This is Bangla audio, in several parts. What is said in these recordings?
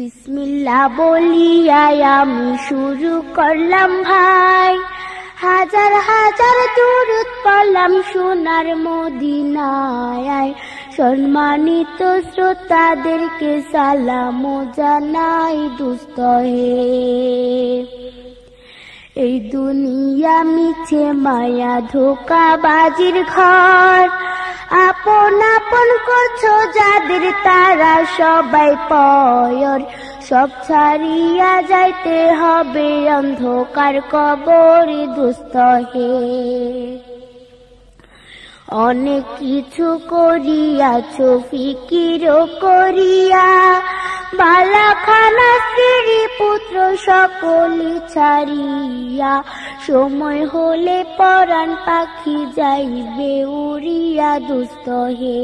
বিসমিল্লাহ বলিয়াই আমি শুরু করলাম ভাই, হাজার হাজার দুরূদ পড়লাম সোনার মদিনায়। সম্মানিত শ্রোতাদেরকে সালাম জানাই দোস্ত হে। এই দুনিয়া মিছে মায়া ধোঁকাবাজির ঘর, আপন আপন করছো যাদের তারা সবাই পয়র। সব ছাড়িয়া যাইতে হবে অন্ধকার কবরে দোস্ত হে। অনেক কিছু করিয়াছো ফিকির করিয়া, বালাখানা স্ত্রী পুত্র সকলি ছাড়িয়া। সময় হলে পরাণ পাখি যাইবে উড়িয়া দোস্ত হে।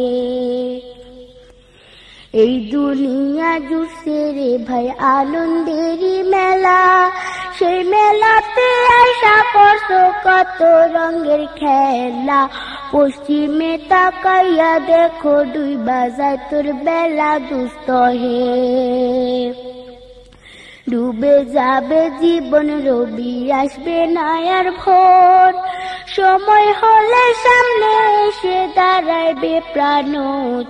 এই দুনিয়া জুড়ছে রে ভাই আনন্দেরই মেলা, সেই মেলাতে আশা করছো কত রঙের খেলা। পশ্চিমে তাকাইয়া দেখো ডুইবা যায় তোর বেলা দোস্ত হে। ডুবে যাবে জীবন রবি আসবে না আর ভোর, সময় হলে সামনে এসে দাঁড়াইবে প্রাণ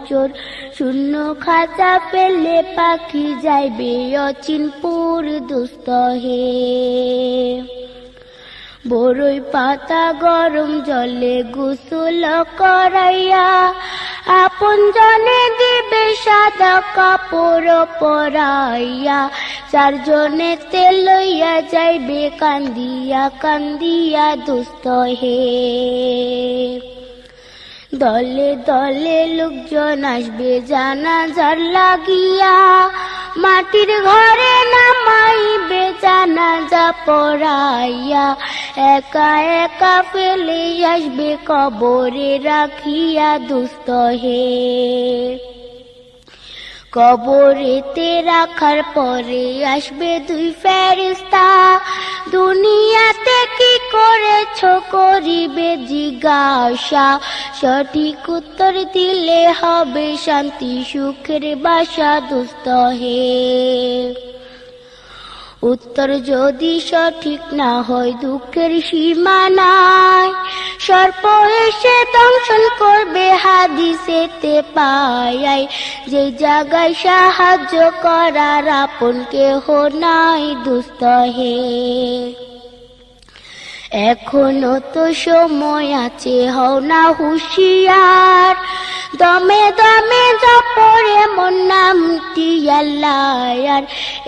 চোর। শূন্য খাঁচা পেলে পাখি যাইবে অচিনপুর দোস্ত হে। বড়ই পাতা গরম জলে গোসল করাইয়া, আপন জনে দিবে সাদা কাপড় পরাইয়া। চারজনে তেল লইয়া যাইবে কান্দিয়া কান্দিয়া দোস্ত হে। দলে দলে লোকজন আসবে জানাজার লাগিয়া, মাটির ঘরে নামাইবে জানাজা পড়াইয়া। একা একা ফেলে আসবে কবরে রাখিয়া দোস্ত হে। কবরেতে রাখার পরে আসবে দুই ফেরেশতা, দুনিয়াতে কি করেছো করিবে জিজ্ঞাসা। সঠিক উত্তর দিলে হবে শান্তি সুখের বাসা দোস্ত হে। উত্তর যদি সঠিক না হয় দুঃখের সীমা নাই, সর্প এসে দংশন করবে হাদিসেতে পাই। যে জায়গায় সাহায্য করার আপন কেহ নাই দোস্ত হে। এখনো তো সময় আছে, হও না হুঁশিয়ার। দমে দমে জপরে মন নামটি আল্লাহ,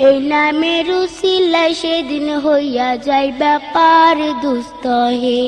এই নামের উসিলায় সেদিন হইয়া যায় ব্যাপার দোস্ত হে।